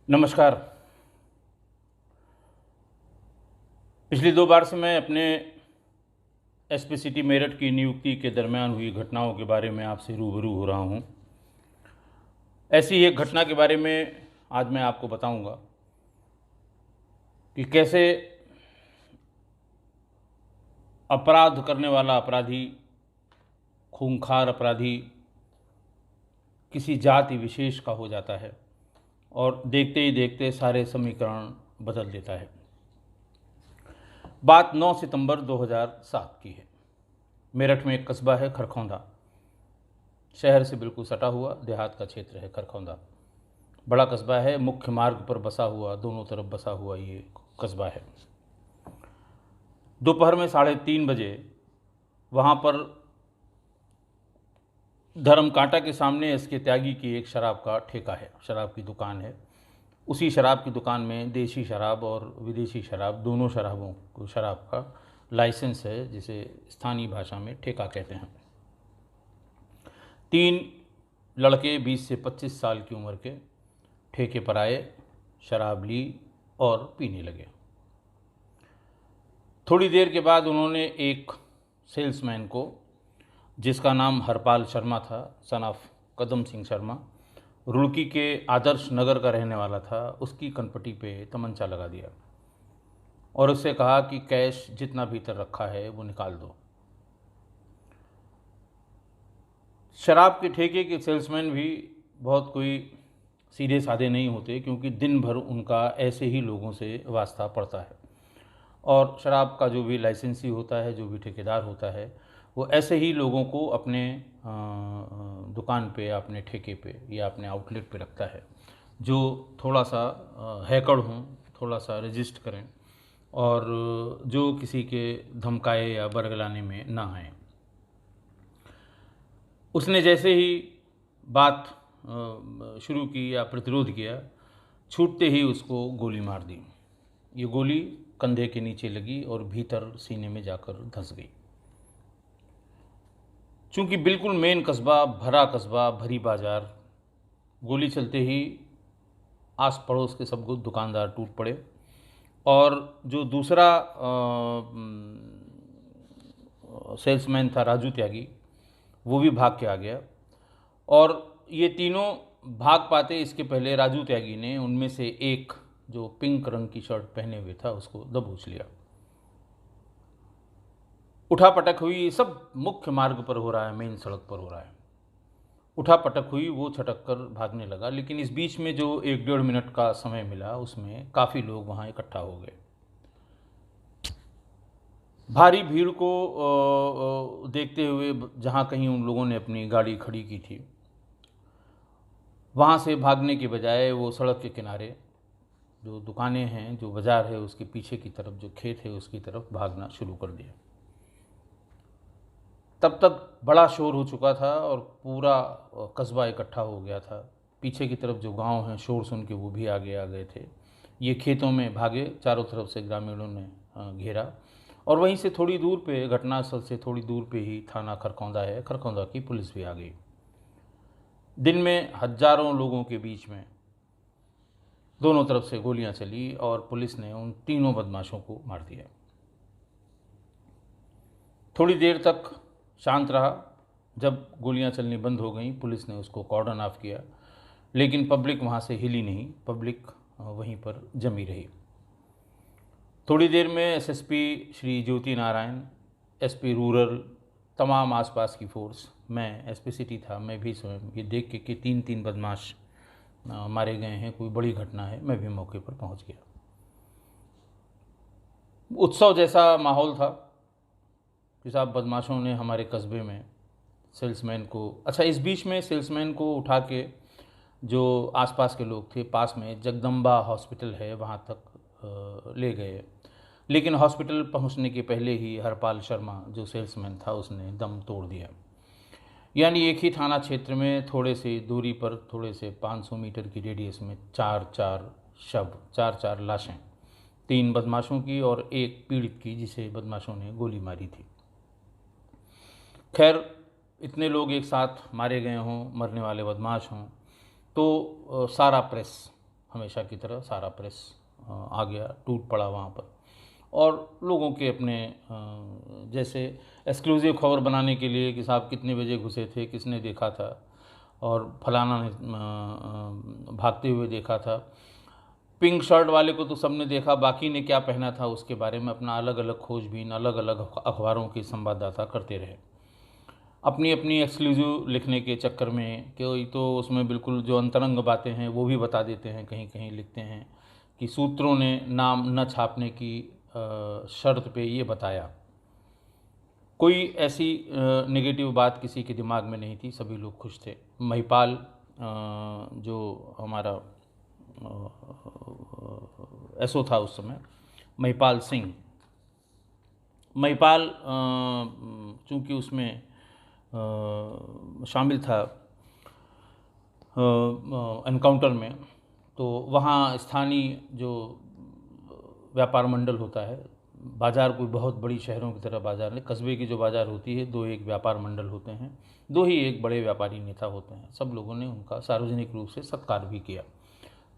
नमस्कार। पिछली 2 बार से मैं अपने एसपी सिटी मेरठ की नियुक्ति के दरमियान हुई घटनाओं के बारे में आपसे रूबरू हो रहा हूँ। ऐसी ही एक घटना के बारे में आज मैं आपको बताऊँगा कि कैसे अपराध करने वाला अपराधी, खूंखार अपराधी किसी जाति विशेष का हो जाता है और देखते ही देखते सारे समीकरण बदल देता है। बात 9 सितंबर 2007 की है। मेरठ में एक कस्बा है खरखौंदा। शहर से बिल्कुल सटा हुआ देहात का क्षेत्र है खरखौंदा। बड़ा कस्बा है, मुख्य मार्ग पर बसा हुआ, दोनों तरफ बसा हुआ ये कस्बा है। दोपहर में 3:30 बजे वहाँ पर धर्म कांटा के सामने एसके त्यागी की एक शराब का ठेका है, शराब की दुकान है। उसी शराब की दुकान में देशी शराब और विदेशी शराब, दोनों शराबों को शराब का लाइसेंस है, जिसे स्थानीय भाषा में ठेका कहते हैं। 3 लड़के 20 से 25 साल की उम्र के ठेके पर आए, शराब ली और पीने लगे। थोड़ी देर के बाद उन्होंने एक सेल्समैन को, जिसका नाम हरपाल शर्मा था, सन ऑफ कदम सिंह शर्मा, रुड़की के आदर्श नगर का रहने वाला था, उसकी कनपटी पे तमंचा लगा दिया और उससे कहा कि कैश जितना भीतर रखा है वो निकाल दो। शराब के ठेके के सेल्समैन भी बहुत कोई सीधे साधे नहीं होते, क्योंकि दिन भर उनका ऐसे ही लोगों से वास्ता पड़ता है और शराब का जो भी लाइसेंसी होता है, जो भी ठेकेदार होता है, वो ऐसे ही लोगों को अपने दुकान पे, अपने ठेके पे या अपने आउटलेट पे रखता है, जो थोड़ा सा हैकड़ हों, थोड़ा सा रजिस्ट करें और जो किसी के धमकाए या बरगलाने में ना आए। उसने जैसे ही बात शुरू की या प्रतिरोध किया, छूटते ही उसको गोली मार दी। ये गोली कंधे के नीचे लगी और भीतर सीने में जाकर धंस गई। चूंकि बिल्कुल मेन कस्बा, भरा कस्बा, भरी बाजार, गोली चलते ही आस पड़ोस के सब दुकानदार टूट पड़े और जो दूसरा सेल्समैन था राजू त्यागी, वो भी भाग के आ गया और ये तीनों भाग पाते इसके पहले राजू त्यागी ने उनमें से एक, जो पिंक रंग की शर्ट पहने हुए था, उसको दबोच लिया। उठापटक हुई। सब मुख्य मार्ग पर हो रहा है, मेन सड़क पर हो रहा है। उठापटक हुई, वो छटक कर भागने लगा, लेकिन इस बीच में जो 1-1.5 मिनट का समय मिला, उसमें काफ़ी लोग वहाँ इकट्ठा हो गए। भारी भीड़ को देखते हुए जहाँ कहीं उन लोगों ने अपनी गाड़ी खड़ी की थी, वहाँ से भागने के बजाय वो सड़क के किनारे जो दुकानें हैं, जो बाज़ार है, उसके पीछे की तरफ जो खेत है, उसकी तरफ भागना शुरू कर दिया। तब तक बड़ा शोर हो चुका था और पूरा कस्बा इकट्ठा हो गया था। पीछे की तरफ जो गांव हैं, शोर सुन के वो भी आगे आ गए थे। ये खेतों में भागे, चारों तरफ से ग्रामीणों ने घेरा और वहीं से थोड़ी दूर पे, घटनास्थल से थोड़ी दूर पे ही थाना खरखौंदा है, खरखौंदा की पुलिस भी आ गई। दिन में हजारों लोगों के बीच में दोनों तरफ से गोलियां चली और पुलिस ने उन तीनों बदमाशों को मार दिया। थोड़ी देर तक शांत रहा। जब गोलियां चलनी बंद हो गई, पुलिस ने उसको कॉर्डन ऑफ किया, लेकिन पब्लिक वहाँ से हिली नहीं, पब्लिक वहीं पर जमी रही। थोड़ी देर में SSP Shri Jyoti Narayan, SP rural, तमाम आसपास की फोर्स, मैं एसपी सिटी था, मैं भी स्वयं ये देख के कि 3-3 बदमाश मारे गए हैं, कोई बड़ी घटना है, मैं भी मौके पर पहुंच गया। उत्सव जैसा माहौल था कि साहब बदमाशों ने हमारे कस्बे में सेल्समैन को, अच्छा इस बीच में सेल्समैन को उठा के जो आसपास के लोग थे, पास में जगदम्बा हॉस्पिटल है, वहाँ तक ले गए, लेकिन हॉस्पिटल पहुँचने के पहले ही हरपाल शर्मा जो सेल्समैन था, उसने दम तोड़ दिया। यानी एक ही थाना क्षेत्र में थोड़े से दूरी पर, थोड़े से 500 मीटर की रेडियस में 4-4 शव, 4-4 लाशें, 3 बदमाशों की और एक पीड़ित की, जिसे बदमाशों ने गोली मारी थी। खैर, इतने लोग एक साथ मारे गए हों, मरने वाले बदमाश हों, तो सारा प्रेस हमेशा की तरह सारा प्रेस आ गया, टूट पड़ा वहाँ पर। और लोगों के अपने जैसे एक्सक्लूसिव खबर बनाने के लिए कि साहब कितने बजे घुसे थे, किसने देखा था, और फलाना ने भागते हुए देखा था। पिंक शर्ट वाले को तो सबने देखा, बाकी ने क्या पहना था उसके बारे में अपना अलग अलग खोजबीन अलग अलग अखबारों के संवाददाता करते रहे। अपनी अपनी एक्सक्लूसिव लिखने के चक्कर में कोई तो उसमें बिल्कुल जो अंतरंग बातें हैं वो भी बता देते हैं, कहीं कहीं लिखते हैं कि सूत्रों ने नाम न छापने की शर्त पे ये बताया। कोई ऐसी नेगेटिव बात किसी के दिमाग में नहीं थी, सभी लोग खुश थे। महिपाल जो हमारा एसओ था उस समय, महिपाल सिंह, महिपाल चूँकि उसमें शामिल था एनकाउंटर में, तो वहाँ स्थानीय जो व्यापार मंडल होता है, बाज़ार कोई बहुत बड़ी शहरों की तरह बाज़ार नहीं, कस्बे की जो बाज़ार होती है, दो एक व्यापार मंडल होते हैं, दो ही एक बड़े व्यापारी नेता होते हैं। सब लोगों ने उनका सार्वजनिक रूप से सत्कार भी किया।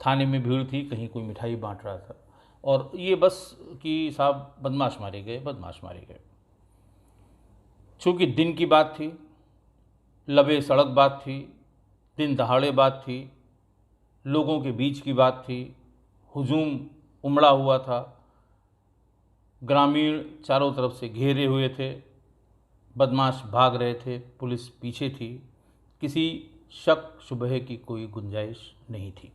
थाने में भीड़ थी, कहीं कोई मिठाई बांट रहा था, और ये बस कि साहब बदमाश मारे गए, बदमाश मारे गए। चूँकि दिन की बात थी, लबे सड़क बात थी, दिन दहाड़े बात थी, लोगों के बीच की बात थी, हुजूम उमड़ा हुआ था, ग्रामीण चारों तरफ से घेरे हुए थे, बदमाश भाग रहे थे, पुलिस पीछे थी, किसी शक शुबह की कोई गुंजाइश नहीं थी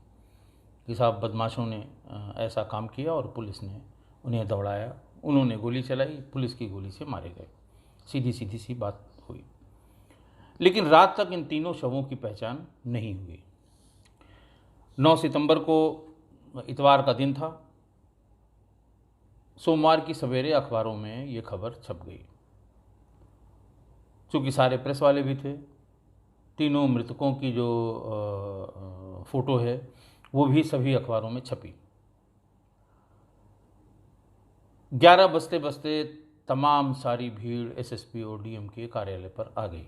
कि साहब बदमाशों ने ऐसा काम किया और पुलिस ने उन्हें दौड़ाया, उन्होंने गोली चलाई, पुलिस की गोली से मारे गए। सीधी सीधी सी बात हुई। लेकिन रात तक इन तीनों शवों की पहचान नहीं हुई। 9 सितंबर को इतवार का दिन था। सोमवार की सवेरे अखबारों में ये खबर छप गई। चूँकि सारे प्रेस वाले भी थे, तीनों मृतकों की जो फ़ोटो है वो भी सभी अखबारों में छपी। 11 बजते बजते तमाम सारी भीड़ एसएसपी और डीएम के कार्यालय पर आ गई।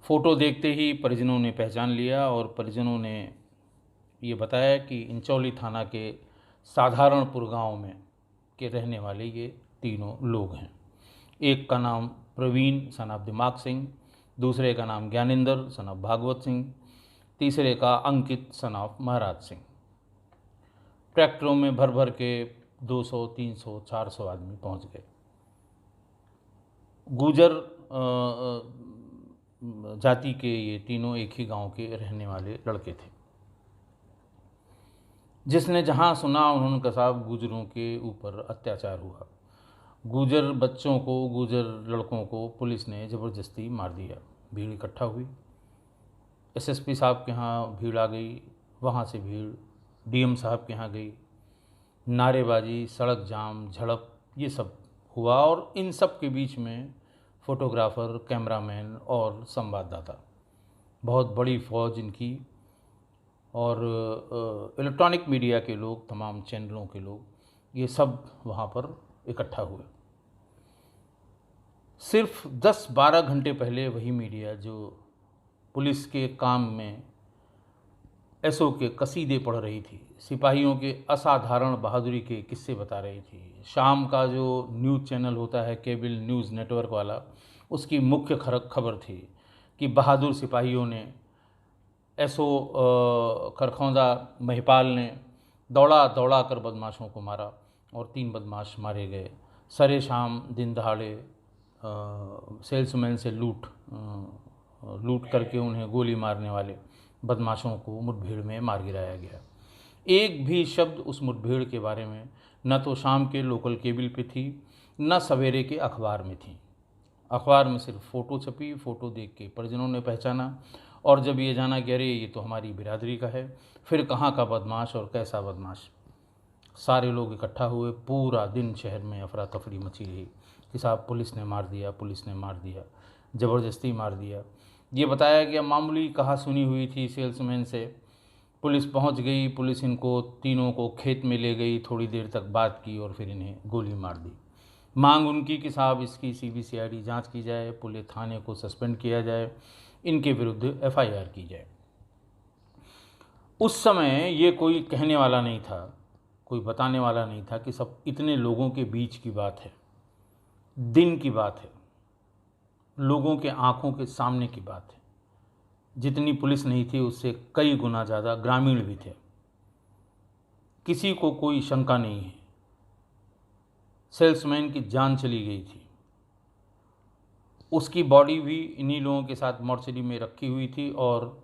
फ़ोटो देखते ही परिजनों ने पहचान लिया और परिजनों ने ये बताया कि इंचौली थाना के साधारणपुर गांव में के रहने वाले ये तीनों लोग हैं। एक का नाम प्रवीण सन ऑफ दिमाग सिंह, दूसरे का नाम ज्ञानेंद्र सन ऑफ भागवत सिंह, तीसरे का अंकित सन ऑफ महाराज सिंह। ट्रैक्टरों में भर भर के 200, 300, 400 आदमी पहुंच गए। गुजर जाति के ये तीनों एक ही गांव के रहने वाले लड़के थे। जिसने जहां सुना उन्होंने कहा साहब गुजरों के ऊपर अत्याचार हुआ, गुजर बच्चों को, गुजर लड़कों को पुलिस ने ज़बरदस्ती मार दिया। भीड़ इकट्ठा हुई, एसएसपी साहब के यहाँ भीड़ आ गई, वहाँ से भीड़ डीएम साहब के यहाँ गई, नारेबाजी, सड़क जाम, झड़प, ये सब हुआ। और इन सब के बीच में फोटोग्राफ़र, कैमरामैन और संवाददाता, बहुत बड़ी फौज इनकी, और इलेक्ट्रॉनिक मीडिया के लोग, तमाम चैनलों के लोग, ये सब वहाँ पर इकट्ठा हुए। सिर्फ 10-12 घंटे पहले वही मीडिया जो पुलिस के काम में एसओ के कसीदे पढ़ रही थी, सिपाहियों के असाधारण बहादुरी के किस्से बता रही थी, शाम का जो न्यूज़ चैनल होता है केबल न्यूज़ नेटवर्क वाला, उसकी मुख्य खबर थी कि बहादुर सिपाहियों ने, एसओ खरखौंदा महिपाल ने दौड़ा दौड़ा कर बदमाशों को मारा और 3 बदमाश मारे गए। सरे शाम दिन दहाड़े सेल्समैन से लूट करके उन्हें गोली मारने वाले बदमाशों को मुठभेड़ में मार गिराया गया। एक भी शब्द उस मुठभेड़ के बारे में न तो शाम के लोकल केबल पे थी, न सवेरे के अखबार में थी। अखबार में सिर्फ फ़ोटो छपी, फ़ोटो देख के परिजनों ने पहचाना, और जब ये जाना कि अरे ये तो हमारी बिरादरी का है, फिर कहाँ का बदमाश और कैसा बदमाश। सारे लोग इकट्ठा हुए, पूरा दिन शहर में अफरा तफरी मची रही कि साहब पुलिस ने मार दिया, पुलिस ने मार दिया, ज़बरदस्ती मार दिया। ये बताया गया मामूली कहा सुनी हुई थी सेल्समैन से। पुलिस पहुंच गई, पुलिस इनको तीनों को खेत में ले गई, थोड़ी देर तक बात की और फिर इन्हें गोली मार दी। मांग उनकी कि साहब इसकी सीबीसीआईडी जांच की जाए, पुलिस थाने को सस्पेंड किया जाए, इनके विरुद्ध एफआईआर की जाए। उस समय ये कोई कहने वाला नहीं था, कोई बताने वाला नहीं था कि सब इतने लोगों के बीच की बात है, दिन की बात है, लोगों के आंखों के सामने की बात है। जितनी पुलिस नहीं थी उससे कई गुना ज़्यादा ग्रामीण भी थे। किसी को कोई शंका नहीं है, सेल्समैन की जान चली गई थी। उसकी बॉडी भी इन्हीं लोगों के साथ मॉर्चरी में रखी हुई थी और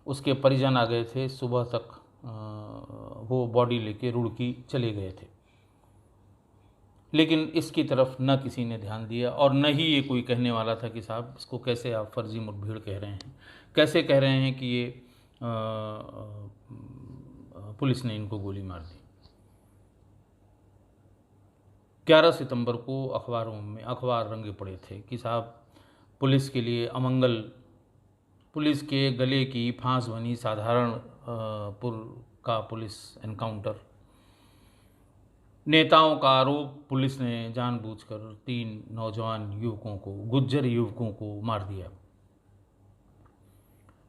उसके परिजन आ गए थे। सुबह तक वो बॉडी लेके रुड़की चले गए थे, लेकिन इसकी तरफ न किसी ने ध्यान दिया और न ही ये कोई कहने वाला था कि साहब इसको कैसे आप फर्जी मुठभेड़ कह रहे हैं, कैसे कह रहे हैं कि ये पुलिस ने इनको गोली मार दी। 11 सितंबर को अखबारों में अखबार रंगे पड़े थे कि साहब पुलिस के लिए अमंगल, पुलिस के गले की फांस बनी साधारणपुर का पुलिस एनकाउंटर, नेताओं का आरोप पुलिस ने जानबूझकर 3 नौजवान युवकों को, गुज्जर युवकों को मार दिया।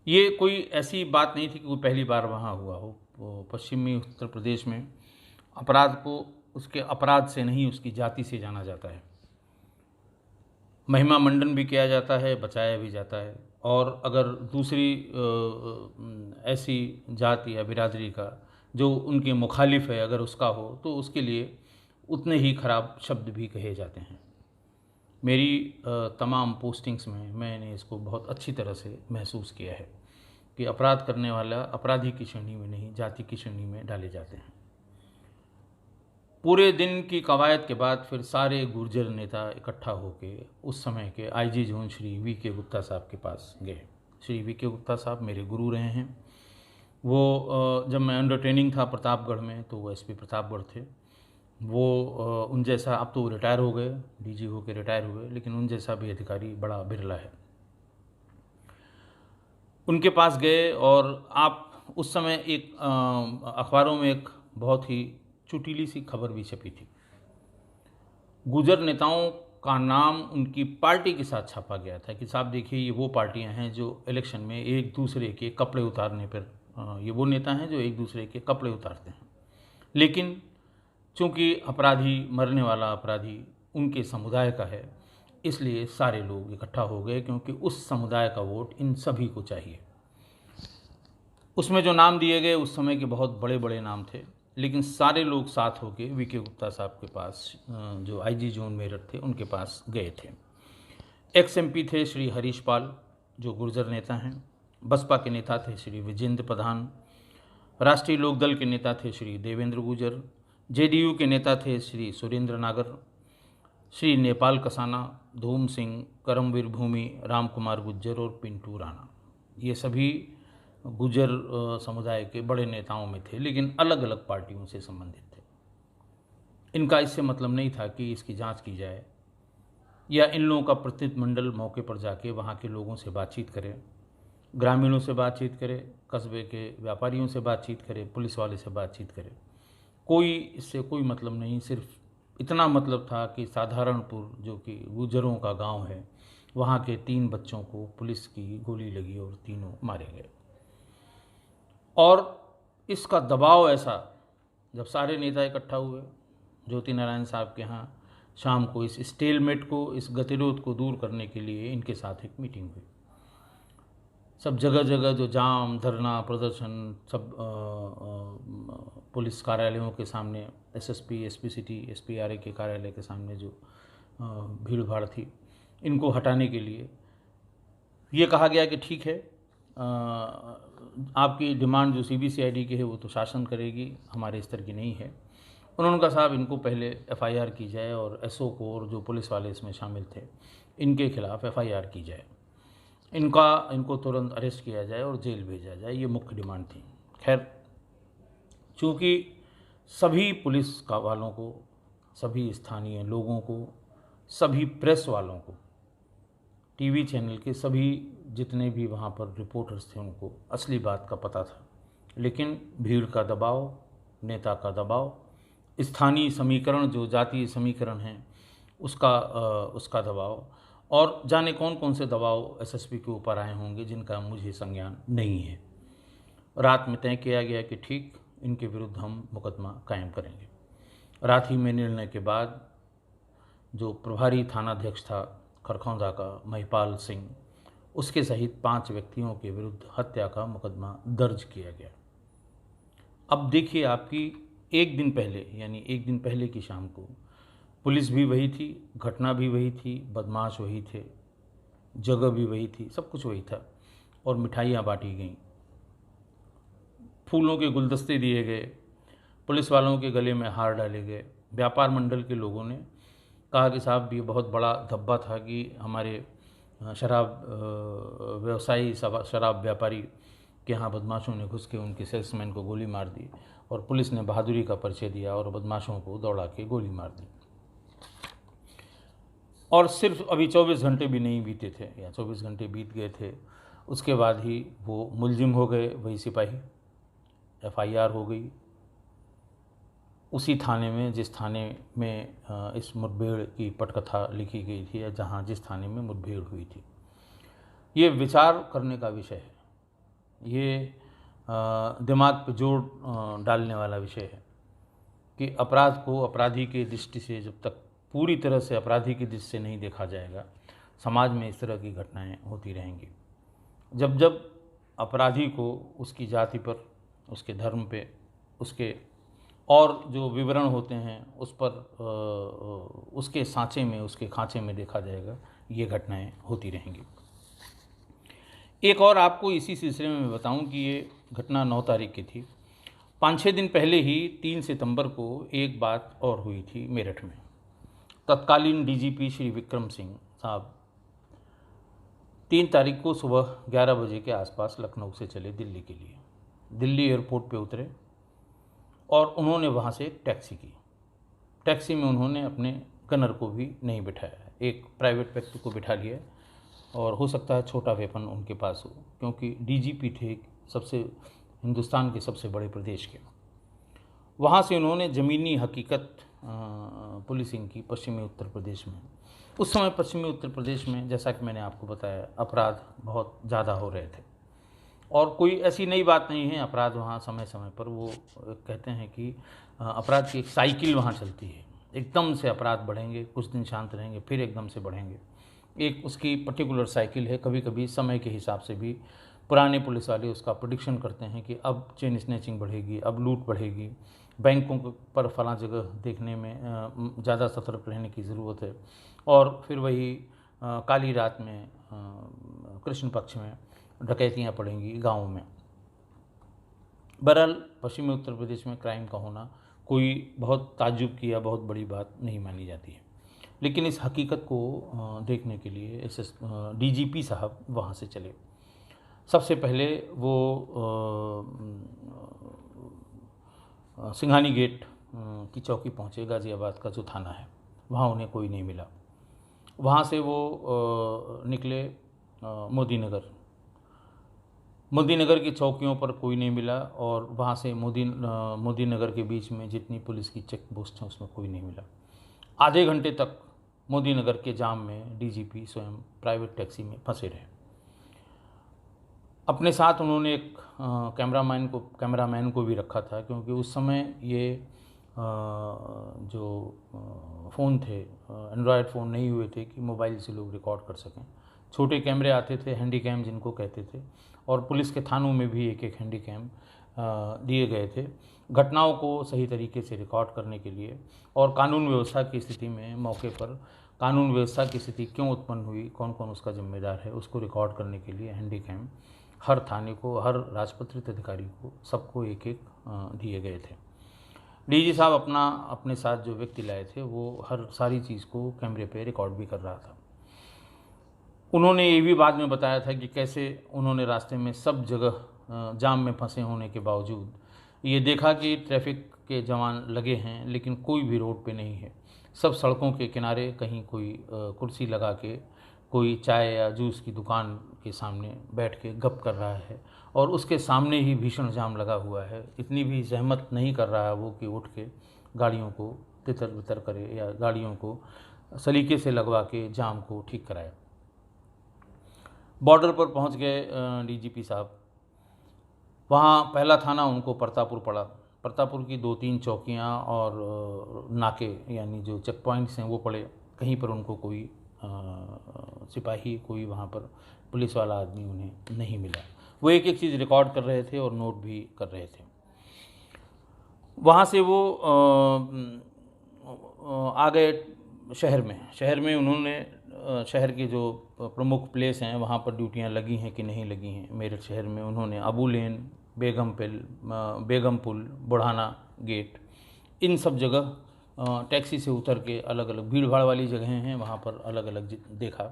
ये कोई ऐसी बात नहीं थी कि कोई पहली बार वहाँ हुआ हो। पश्चिमी उत्तर प्रदेश में अपराध को उसके अपराध से नहीं, उसकी जाति से जाना जाता है। महिमा मंडन भी किया जाता है, बचाया भी जाता है, और अगर दूसरी ऐसी जाति या बिरादरी का जो उनके मुखालिफ है अगर उसका हो तो उसके लिए उतने ही खराब शब्द भी कहे जाते हैं। मेरी तमाम पोस्टिंग्स में मैंने इसको बहुत अच्छी तरह से महसूस किया है कि अपराध करने वाला अपराधी की श्रेणी में नहीं, जाति की श्रेणी में डाले जाते हैं। पूरे दिन की कवायद के बाद फिर सारे गुर्जर नेता इकट्ठा होकर उस समय के IG zone Shri VK. Gupta साहब के पास गए। श्री वी.के. गुप्ता साहब मेरे गुरु रहे हैं। वो जब मैं अंडर ट्रेनिंग था प्रतापगढ़ में तो वो एसपी प्रतापगढ़ थे। वो उन जैसा, अब तो रिटायर हो गए, डीजी होकर रिटायर हुए, लेकिन उन जैसा भी अधिकारी बड़ा बिरला है। उनके पास गए और आप उस समय एक अखबारों में एक बहुत ही चुटीली सी खबर भी छपी थी। गुजर नेताओं का नाम उनकी पार्टी के साथ छापा गया था कि साहब देखिए ये वो पार्टियां हैं जो इलेक्शन में एक दूसरे के कपड़े उतारने पर, ये वो नेता हैं जो एक दूसरे के कपड़े उतारते हैं। लेकिन चूंकि अपराधी, मरने वाला अपराधी उनके समुदाय का है, इसलिए सारे लोग इकट्ठा हो गए क्योंकि उस समुदाय का वोट इन सभी को चाहिए। उसमें जो नाम दिए गए उस समय के बहुत बड़े बड़े नाम थे, लेकिन सारे लोग साथ होके वी.के. गुप्ता साहब के पास, जो आईजी जोन मेरठ थे, उनके पास गए थे। एक्स एमपी थे श्री हरीश पाल जो गुर्जर नेता हैं, बसपा के नेता थे श्री विजेंद्र प्रधान, राष्ट्रीय लोकदल के नेता थे श्री देवेंद्र गुजर, जेडीयू के नेता थे श्री सुरेंद्र नागर, श्री नेपाल कसाना, धूम सिंह, करमवीर भूमि, राम कुमार गुज्जर और पिंटू राणा। ये सभी गुजर समुदाय के बड़े नेताओं में थे, लेकिन अलग अलग पार्टियों से संबंधित थे। इनका इससे मतलब नहीं था कि इसकी जांच की जाए या इन लोगों का प्रतिनिधिमंडल मौके पर जाके वहाँ के लोगों से बातचीत करे, ग्रामीणों से बातचीत करे, कस्बे के व्यापारियों से बातचीत करे, पुलिस वाले से बातचीत करे। कोई इससे कोई मतलब नहीं, सिर्फ इतना मतलब था कि साधारणपुर जो कि गुजरों का गांव है, वहाँ के 3 बच्चों को पुलिस की गोली लगी और तीनों मारे गए। और इसका दबाव ऐसा, जब सारे नेता इकट्ठा हुए ज्योति नारायण साहब के यहाँ शाम को, इस स्टेलमेट को, इस गतिरोध को दूर करने के लिए इनके साथ एक मीटिंग हुई। सब जगह जगह जो जाम, धरना, प्रदर्शन, सब पुलिस कार्यालयों के सामने, एसएसपी, एसपी सिटी, एसपीआरए के कार्यालय के सामने जो भीड़ भाड़ थी, इनको हटाने के लिए ये कहा गया कि ठीक है, आपकी डिमांड जो सीबीसीआईडी की है वो तो शासन करेगी, हमारे स्तर की नहीं है। उन्होंने कहा साहब इनको पहले एफआईआर की जाए और एसओ को और जो पुलिस वाले इसमें शामिल थे इनके खिलाफ एफआईआर की जाए, इनको तुरंत अरेस्ट किया जाए और जेल भेजा जाए। ये मुख्य डिमांड थी। खैर, चूँकि सभी पुलिस का वालों को, सभी स्थानीय लोगों को, सभी प्रेस वालों को, टीवी चैनल के सभी जितने भी वहाँ पर रिपोर्टर्स थे, उनको असली बात का पता था, लेकिन भीड़ का दबाव, नेता का दबाव, स्थानीय समीकरण जो जातीय समीकरण हैं उसका दबाव, और जाने कौन कौन से दबाव एसएसपी के ऊपर आए होंगे जिनका मुझे संज्ञान नहीं है। रात में तय किया गया कि ठीक इनके विरुद्ध हम मुकदमा कायम करेंगे। रात ही में निर्णय के बाद जो प्रभारी थानाध्यक्ष था खरखौंदा का महिपाल सिंह, उसके सहित 5 व्यक्तियों के विरुद्ध हत्या का मुकदमा दर्ज किया गया। अब देखिए, आपकी एक दिन पहले यानी एक दिन पहले की शाम को पुलिस भी वही थी, घटना भी वही थी, बदमाश वही थे, जगह भी वही थी, सब कुछ वही था और मिठाइयाँ बांटी गईं, फूलों के गुलदस्ते दिए गए, पुलिस वालों के गले में हार डाले गए। व्यापार मंडल के लोगों ने कहा कि साहब ये बहुत बड़ा धब्बा था कि हमारे शराब व्यवसायी शराब व्यापारी के यहाँ बदमाशों ने घुस के उनके सेल्समैन को गोली मार दी और पुलिस ने बहादुरी का परिचय दिया और बदमाशों को दौड़ा के गोली मार दी। और सिर्फ अभी 24 घंटे भी नहीं बीते थे या 24 घंटे बीत गए थे, उसके बाद ही वो मुलजिम हो गए वही सिपाही, FIR हो गई उसी थाने में जिस थाने में इस मुठभेड़ की पटकथा लिखी गई थी या जहाँ जिस थाने में मुठभेड़ हुई थी। ये विचार करने का विषय है, ये दिमाग पे जोर डालने वाला विषय है कि अपराध को अपराधी की दृष्टि से जब तक पूरी तरह से अपराधी की दृष्टि से नहीं देखा जाएगा, समाज में इस तरह की घटनाएं होती रहेंगी। जब जब अपराधी को उसकी जाति पर, उसके धर्म पे, उसके और जो विवरण होते हैं उस पर उसके सांचे में, उसके खांचे में देखा जाएगा, ये घटनाएं होती रहेंगी। एक और आपको इसी सिलसिले में मैं बताऊं कि ये घटना 9 तारीख की थी। 5-6 दिन पहले ही 3 सितंबर को एक बात और हुई थी मेरठ में। तत्कालीन DGP श्री विक्रम सिंह साहब 3 तारीख को सुबह 11 बजे के आसपास लखनऊ से चले दिल्ली के लिए। दिल्ली एयरपोर्ट पे उतरे और उन्होंने वहाँ से एक टैक्सी की। टैक्सी में उन्होंने अपने गनर को भी नहीं बिठाया, एक प्राइवेट व्यक्ति को बिठा लिया और हो सकता है छोटा वेपन उनके पास हो, क्योंकि DGP थे सबसे हिंदुस्तान के सबसे बड़े प्रदेश के। वहाँ से उन्होंने ज़मीनी हकीकत पुलिसिंग की पश्चिमी उत्तर प्रदेश में। उस समय पश्चिमी उत्तर प्रदेश में, जैसा कि मैंने आपको बताया, अपराध बहुत ज़्यादा हो रहे थे और कोई ऐसी नई बात नहीं है। अपराध वहाँ समय समय पर, वो कहते हैं कि अपराध की एक साइकिल वहाँ चलती है। एकदम से अपराध बढ़ेंगे, कुछ दिन शांत रहेंगे, फिर एकदम से बढ़ेंगे। एक उसकी पर्टिकुलर साइकिल है। कभी कभी समय के हिसाब से भी पुराने पुलिस वाले उसका प्रेडिक्शन करते हैं कि अब चेन स्नैचिंग बढ़ेगी, अब लूट बढ़ेगी, बैंकों पर फला जगह देखने में ज़्यादा सतर्क रहने की ज़रूरत है। और फिर वही काली रात में कृष्ण पक्ष में डकैतियाँ पड़ेंगी गाँव में। बहरहाल पश्चिमी उत्तर प्रदेश में क्राइम का होना कोई बहुत ताज्जुब की या बहुत बड़ी बात नहीं मानी जाती है। लेकिन इस हकीकत को देखने के लिए DGP साहब वहाँ से चले। सबसे पहले वो सिंघानी गेट की चौकी पहुँचे, गाज़ियाबाद का जो थाना है, वहाँ उन्हें कोई नहीं मिला। वहाँ से वो निकले मोदी नगर की चौकियों पर कोई नहीं मिला और वहाँ से मोदी नगर के बीच में जितनी पुलिस की चेक पोस्ट हैं उसमें कोई नहीं मिला। आधे घंटे तक मोदी नगर के जाम में DGP स्वयं प्राइवेट टैक्सी में फंसे रहे। अपने साथ उन्होंने एक कैमरामैन को भी रखा था, क्योंकि उस समय ये जो फ़ोन थे, एंड्रॉयड फ़ोन नहीं हुए थे कि मोबाइल से लोग रिकॉर्ड कर सकें। छोटे कैमरे आते थे, हैंडी कैम जिनको कहते थे, और पुलिस के थानों में भी एक हैंडी कैम दिए गए थे घटनाओं को सही तरीके से रिकॉर्ड करने के लिए। और कानून व्यवस्था की स्थिति में मौके पर कानून व्यवस्था की स्थिति क्यों उत्पन्न हुई, कौन कौन उसका जिम्मेदार है, उसको रिकॉर्ड करने के लिए हैंडी कैम हर थाने को, हर राजपत्रित अधिकारी को, सबको एक एक दिए गए थे। DG साहब अपने साथ जो व्यक्ति लाए थे वो हर सारी चीज़ को कैमरे पे रिकॉर्ड भी कर रहा था। उन्होंने ये भी बाद में बताया था कि कैसे उन्होंने रास्ते में सब जगह जाम में फंसे होने के बावजूद ये देखा कि ट्रैफिक के जवान लगे हैं लेकिन कोई भी रोड पे नहीं है। सब सड़कों के किनारे कहीं कोई कुर्सी लगा के कोई चाय या जूस की दुकान के सामने बैठ के गप कर रहा है और उसके सामने ही भीषण जाम लगा हुआ है। इतनी भी जहमत नहीं कर रहा है वो कि उठ के गाड़ियों को तितर बितर करे या गाड़ियों को सलीके से लगवा के जाम को ठीक कराए। बॉर्डर पर पहुंच गए DGP साहब। वहाँ पहला थाना उनको परतापुर पड़ा। परतापुर की 2-3 चौकियाँ और नाके यानी जो चेक पॉइंट्स हैं वो पड़े। कहीं पर उनको कोई सिपाही, कोई वहाँ पर पुलिस वाला आदमी उन्हें नहीं मिला। वो एक एक चीज़ रिकॉर्ड कर रहे थे और नोट भी कर रहे थे। वहाँ से वो आ गए शहर में उन्होंने शहर के जो प्रमुख प्लेस हैं वहाँ पर ड्यूटियाँ लगी हैं कि नहीं लगी हैं। मेरठ शहर में उन्होंने अबू लेन, बेगम पुल, बुढ़ाना गेट, इन सब जगह टैक्सी से उतर के अलग अलग भीड़ भाड़ वाली जगहें हैं वहाँ पर अलग अलग देखा।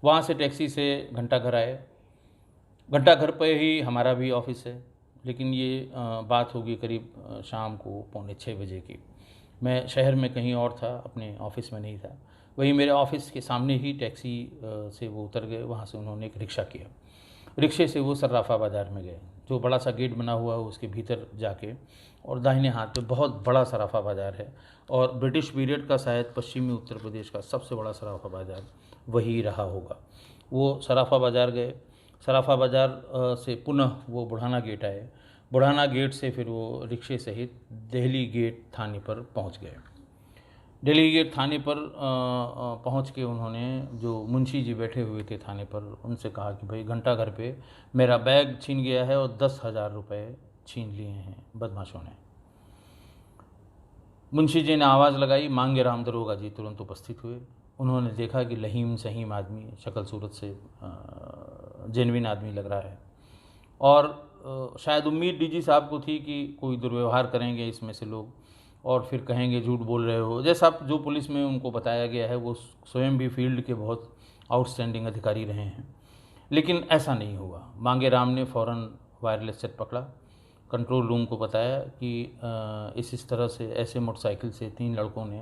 वहाँ से टैक्सी से घंटाघर आए। घंटाघर पे ही हमारा भी ऑफिस है, लेकिन ये बात होगी करीब शाम को 5:45 बजे की। मैं शहर में कहीं और था, अपने ऑफिस में नहीं था। वही मेरे ऑफिस के सामने ही टैक्सी से वो उतर गए। वहाँ से उन्होंने एक रिक्शा किया। रिक्शे से वो सर्राफा बाज़ार में गए, जो बड़ा सा गेट बना हुआ है उसके भीतर जाके, और दाहिने हाथ पे बहुत बड़ा सराफा बाज़ार है और ब्रिटिश पीरियड का शायद पश्चिमी उत्तर प्रदेश का सबसे बड़ा सराफा बाज़ार वही रहा होगा। वो सराफा बाज़ार गए। सराफा बाज़ार से पुनः वो बुढ़ाना गेट आए। बुढ़ाना गेट से फिर वो रिक्शे सहित दिल्ली गेट थाने पर पहुंच गए। दिल्ली गेट थाने पर पहुंच के उन्होंने, जो मुंशी जी बैठे हुए थे थाने पर, उनसे कहा कि भाई घंटाघर पे मेरा बैग छीन गया है और 10,000 रुपये छीन लिए हैं बदमाशों ने। मुंशी जी ने आवाज़ लगाई, मांगे राम दरोगा जी तुरंत उपस्थित हुए। उन्होंने देखा कि लहीम सहीम आदमी, शक्ल सूरत से जेनविन आदमी लग रहा है, और शायद उम्मीद डीजी साहब को थी कि कोई दुर्व्यवहार करेंगे इसमें से लोग और फिर कहेंगे झूठ बोल रहे हो। जैसा जो पुलिस में उनको बताया गया है, वो स्वयं भी फील्ड के बहुत आउटस्टैंडिंग अधिकारी रहे हैं, लेकिन ऐसा नहीं हुआ। मांगे राम ने फ़ौरन वायरलेस सेट पकड़ा, कंट्रोल रूम को बताया कि इस तरह से ऐसे मोटरसाइकिल से 3 लड़कों ने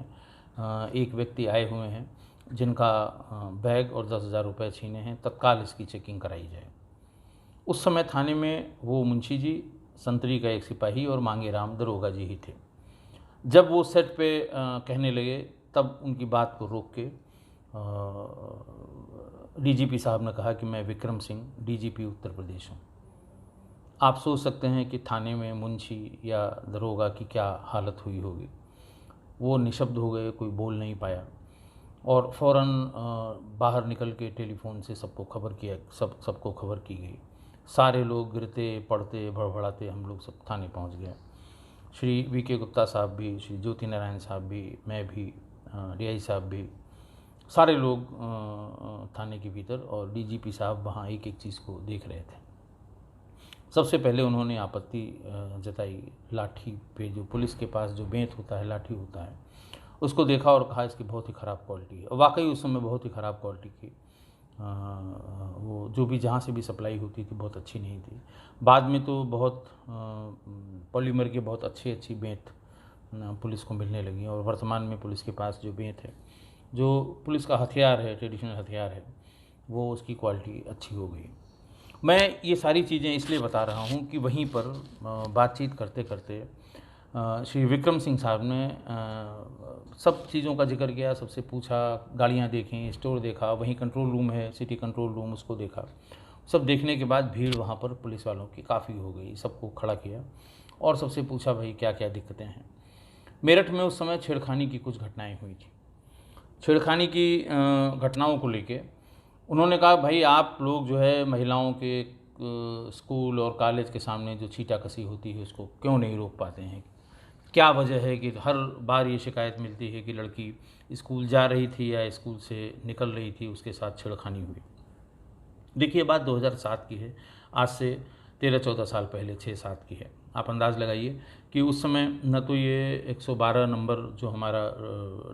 एक व्यक्ति आए हुए हैं जिनका बैग और 10,000 रुपये छीने हैं, तत्काल इसकी चेकिंग कराई जाए। उस समय थाने में वो मुंशी जी, संतरी का एक सिपाही और मांगे राम दरोगा जी ही थे। जब वो सेट पे कहने लगे, तब उनकी बात को रोक के डीजीपी साहब ने कहा कि मैं विक्रम सिंह, डीजीपी उत्तर प्रदेश हूँ। आप सोच सकते हैं कि थाने में मुंशी या दरोगा की क्या हालत हुई होगी। वो निशब्द हो गए, कोई बोल नहीं पाया, और फ़ौरन बाहर निकल के टेलीफोन से सबको खबर की गई। सारे लोग गिरते पड़ते भड़बड़ाते हम लोग सब थाने पहुंच गए। श्री वीके गुप्ता साहब भी, श्री ज्योति नारायण साहब भी, मैं भी, रियाई साहब भी, सारे लोग थाने के भीतर, और डीजीपी साहब वहाँ एक एक चीज़ को देख रहे थे। सबसे पहले उन्होंने आपत्ति जताई लाठी पे, जो पुलिस के पास जो बेंत होता है, लाठी होता है, उसको देखा और कहा इसकी बहुत ही ख़राब क्वालिटी है। और वाकई उस समय बहुत ही ख़राब क्वालिटी की वो जो भी जहाँ से भी सप्लाई होती थी बहुत अच्छी नहीं थी। बाद में तो बहुत पॉलीमर की बहुत अच्छी बेंत पुलिस को मिलने लगी, और वर्तमान में पुलिस के पास जो बेंत है, जो पुलिस का हथियार है, ट्रेडिशनल हथियार है, वो उसकी क्वालिटी अच्छी हो गई। मैं ये सारी चीज़ें इसलिए बता रहा हूँ कि वहीं पर बातचीत करते करते श्री विक्रम सिंह साहब ने सब चीज़ों का जिक्र किया, सबसे पूछा, गाड़ियाँ देखी, स्टोर देखा, वहीं कंट्रोल रूम है, सिटी कंट्रोल रूम, उसको देखा। सब देखने के बाद भीड़ वहाँ पर पुलिस वालों की काफ़ी हो गई। सबको खड़ा किया और सबसे पूछा, भाई क्या क्या दिक्कतें हैं। मेरठ में उस समय छेड़खानी की कुछ घटनाएँ हुई थी। छेड़खानी की घटनाओं को लेके उन्होंने कहा, भाई आप लोग जो है महिलाओं के स्कूल और कॉलेज के सामने जो छींटाकशी होती है उसको क्यों नहीं रोक पाते हैं। क्या वजह है कि हर बार ये शिकायत मिलती है कि लड़की स्कूल जा रही थी या स्कूल से निकल रही थी, उसके साथ छेड़खानी हुई। देखिए, बात 2007 की है, आज से 13-14 साल पहले, 6-7 की है। आप अंदाज़ लगाइए कि उस समय न तो ये 112 नंबर जो हमारा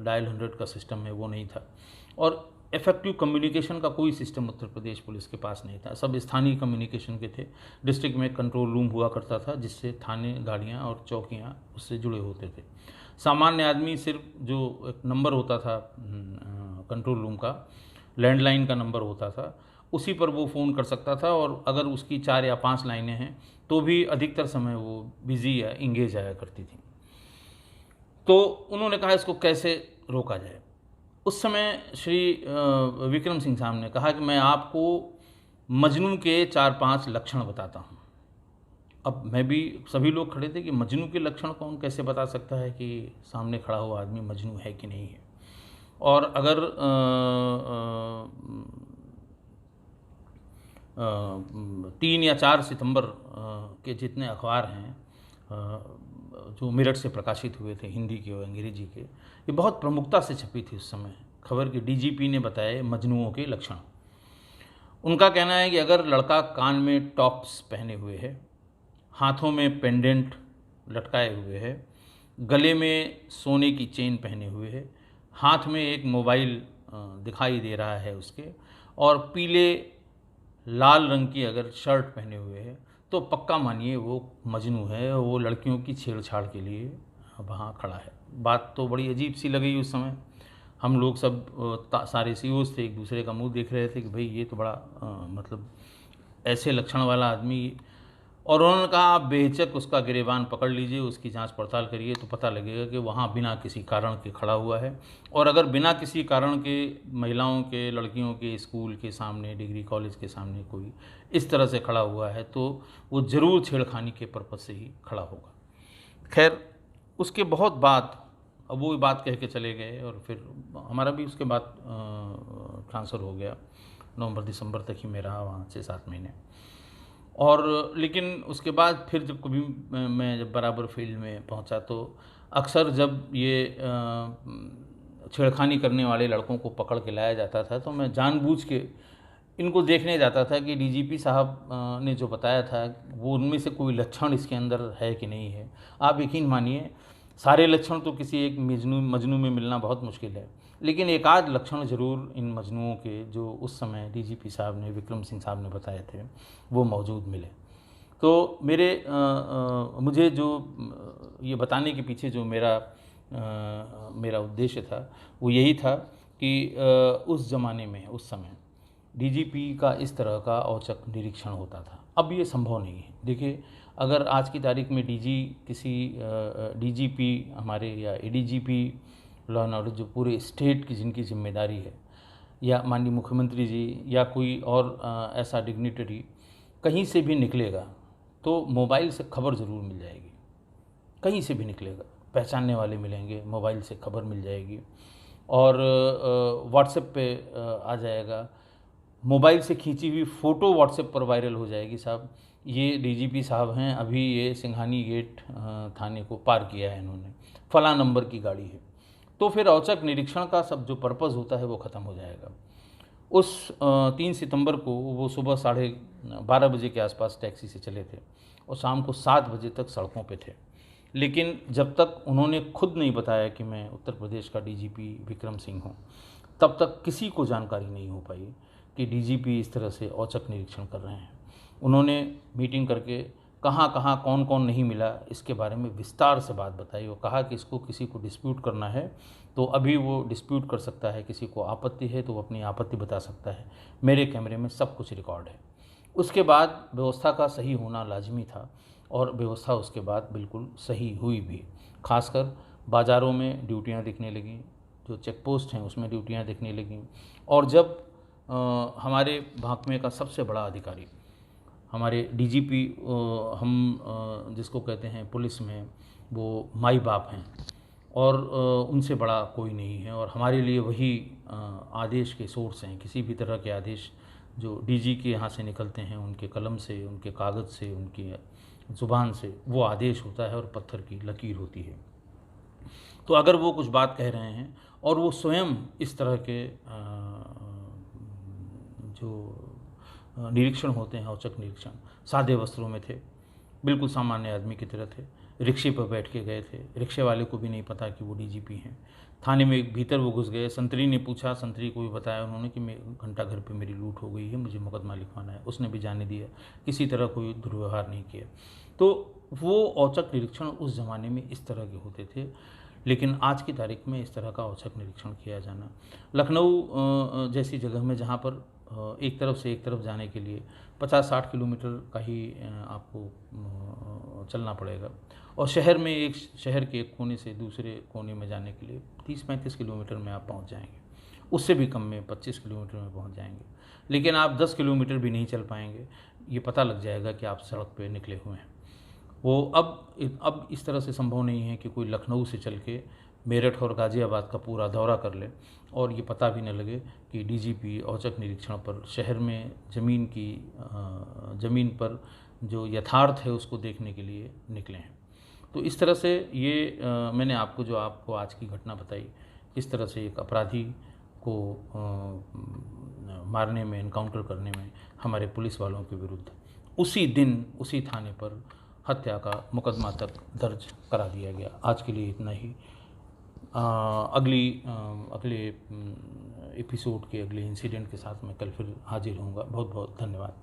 डायल 100 का सिस्टम है वो नहीं था, और इफेक्टिव कम्युनिकेशन का कोई सिस्टम उत्तर प्रदेश पुलिस के पास नहीं था। सब स्थानीय कम्युनिकेशन के थे। डिस्ट्रिक्ट में कंट्रोल रूम हुआ करता था जिससे थाने, गाड़ियाँ और चौकियाँ उससे जुड़े होते थे। सामान्य आदमी सिर्फ जो एक नंबर होता था कंट्रोल रूम का, लैंडलाइन का नंबर होता था, उसी पर वो फ़ोन कर सकता था, और अगर उसकी 4 या 5 लाइनें हैं तो भी अधिकतर समय वो बिज़ी या इंगेज आया करती थी। तो उन्होंने कहा इसको कैसे रोका जाए। उस समय श्री विक्रम सिंह साहब ने कहा कि मैं आपको मजनू के 4-5 लक्षण बताता हूँ। अब मैं भी, सभी लोग खड़े थे कि मजनू के लक्षण कौन कैसे बता सकता है कि सामने खड़ा हुआ आदमी मजनू है कि नहीं है। और अगर 3 या 4 सितंबर के जितने अखबार हैं जो मेरठ से प्रकाशित हुए थे, हिंदी के और अंग्रेजी के, ये बहुत प्रमुखता से छपी थी उस समय खबर कि डीजीपी ने बताए मजनुओं के लक्षण। उनका कहना है कि अगर लड़का कान में टॉप्स पहने हुए है, हाथों में पेंडेंट लटकाए हुए है, गले में सोने की चेन पहने हुए है, हाथ में एक मोबाइल दिखाई दे रहा है उसके, और पीले लाल रंग की अगर शर्ट पहने हुए है, तो पक्का मानिए वो मजनू है, वो लड़कियों की छेड़छाड़ के लिए वहाँ खड़ा है। बात तो बड़ी अजीब सी लगी उस समय। हम लोग सब सारे सीईओज थे, एक दूसरे का मुंह देख रहे थे कि भाई ये तो बड़ा मतलब ऐसे लक्षण वाला आदमी। और उन्होंने कहा आप बेहिचक उसका गिरेबान पकड़ लीजिए, उसकी जांच पड़ताल करिए तो पता लगेगा कि वहाँ बिना किसी कारण के खड़ा हुआ है। और अगर बिना किसी कारण के महिलाओं के, लड़कियों के स्कूल के सामने, डिग्री कॉलेज के सामने कोई इस तरह से खड़ा हुआ है तो वो ज़रूर छेड़खानी के पर्पज़ से ही खड़ा होगा। खैर, उसके बहुत बाद अब वो बात कह के चले गए और फिर हमारा भी उसके बाद ट्रांसफ़र हो गया। नवंबर दिसंबर तक ही मैं रहा वहाँ 6-7 महीने। और लेकिन उसके बाद फिर जब कभी मैं जब बराबर फील्ड में पहुंचा तो अक्सर जब ये छेड़खानी करने वाले लड़कों को पकड़ के लाया जाता था तो मैं जानबूझ के इनको देखने जाता था कि डीजीपी साहब ने जो बताया था वो उनमें से कोई लक्षण इसके अंदर है कि नहीं है। आप यकीन मानिए सारे लक्षण तो किसी एक मजनू में मिलना बहुत मुश्किल है, लेकिन एक आध लक्षण ज़रूर इन मजनुओं के जो उस समय डीजीपी साहब ने, विक्रम सिंह साहब ने बताए थे, वो मौजूद मिले। तो मुझे जो ये बताने के पीछे जो मेरा उद्देश्य था वो यही था कि उस ज़माने में, उस समय डीजीपी का इस तरह का औचक निरीक्षण होता था। अब ये संभव नहीं है। देखिए, अगर आज की तारीख में डीजीपी हमारे या एडीजीपी लॉ एंड ऑर्डर जो पूरे स्टेट की जिनकी जिम्मेदारी है, या माननीय मुख्यमंत्री जी या कोई और ऐसा डिग्निटरी कहीं से भी निकलेगा तो मोबाइल से खबर ज़रूर मिल जाएगी। कहीं से भी निकलेगा, पहचानने वाले मिलेंगे, मोबाइल से खबर मिल जाएगी और व्हाट्सएप पे आ जाएगा। मोबाइल से खींची हुई फ़ोटो व्हाट्सएप पर वायरल हो जाएगी, साहब ये डीजीपी साहब हैं, अभी ये सिंघानी गेट थाने को पार किया है इन्होंने, फला नंबर की गाड़ी है। तो फिर औचक निरीक्षण का सब जो पर्पज़ होता है वो ख़त्म हो जाएगा। उस 3 सितंबर को वो सुबह 12:30 बजे के आसपास टैक्सी से चले थे और शाम को 7 बजे तक सड़कों पे थे। लेकिन जब तक उन्होंने खुद नहीं बताया कि मैं उत्तर प्रदेश का डीजीपी विक्रम सिंह हूँ, तब तक किसी को जानकारी नहीं हो पाई कि डीजीपी इस तरह से औचक निरीक्षण कर रहे हैं। उन्होंने मीटिंग करके कहाँ कहाँ कौन कौन नहीं मिला इसके बारे में विस्तार से बात बताई और कहा कि इसको किसी को डिस्प्यूट करना है तो अभी वो डिस्प्यूट कर सकता है, किसी को आपत्ति है तो वो अपनी आपत्ति बता सकता है, मेरे कैमरे में सब कुछ रिकॉर्ड है। उसके बाद व्यवस्था का सही होना लाजमी था और व्यवस्था उसके बाद बिल्कुल सही हुई भी। खासकर बाज़ारों में ड्यूटियाँ दिखने लगीं, जो चेक पोस्ट हैं उसमें ड्यूटियाँ दिखने लगीं। और जब हमारे महकमे का सबसे बड़ा अधिकारी, हमारे डीजीपी, हम जिसको कहते हैं पुलिस में वो माई बाप हैं और उनसे बड़ा कोई नहीं है और हमारे लिए वही आदेश के सोर्स हैं। किसी भी तरह के आदेश जो डीजी के यहाँ से निकलते हैं, उनके कलम से, उनके कागज़ से, उनकी ज़ुबान से वो आदेश होता है और पत्थर की लकीर होती है। तो अगर वो कुछ बात कह रहे हैं और वो स्वयं इस तरह के जो निरीक्षण होते हैं, औचक निरीक्षण, सादे वस्त्रों में थे, बिल्कुल सामान्य आदमी की तरह थे, रिक्शे पर बैठ के गए थे, रिक्शे वाले को भी नहीं पता कि वो डीजीपी हैं। थाने में भीतर वो घुस गए, संतरी ने पूछा, संतरी को भी बताया उन्होंने कि घंटा घर पे मेरी लूट हो गई है, मुझे मुकदमा लिखवाना है, उसने भी जाने दिया, किसी तरह कोई दुर्व्यवहार नहीं किया। तो वो औचक निरीक्षण उस ज़माने में इस तरह के होते थे। लेकिन आज की तारीख में इस तरह का औचक निरीक्षण किया जाना, लखनऊ जैसी जगह में जहाँ पर एक तरफ से एक तरफ जाने के लिए 50-60 किलोमीटर का ही आपको चलना पड़ेगा और शहर के एक कोने से दूसरे कोने में जाने के लिए 30-35 किलोमीटर में आप पहुंच जाएंगे, उससे भी कम में 25 किलोमीटर में पहुंच जाएंगे। लेकिन आप 10 किलोमीटर भी नहीं चल पाएंगे, ये पता लग जाएगा कि आप सड़क पे निकले हुए हैं। वो अब इस तरह से संभव नहीं है कि कोई लखनऊ से चल के मेरठ और गाज़ियाबाद का पूरा दौरा कर ले और ये पता भी न लगे कि डीजीपी औचक निरीक्षण पर शहर में ज़मीन पर जो यथार्थ है उसको देखने के लिए निकले हैं। तो इस तरह से ये मैंने आपको आज की घटना बताई, इस तरह से एक अपराधी को मारने में, एनकाउंटर करने में हमारे पुलिस वालों के विरुद्ध उसी दिन उसी थाने पर हत्या का मुकदमा तक दर्ज करा दिया गया। आज के लिए इतना ही। अगले एपिसोड के अगले इंसिडेंट के साथ मैं कल फिर हाजिर होऊंगा। बहुत बहुत धन्यवाद।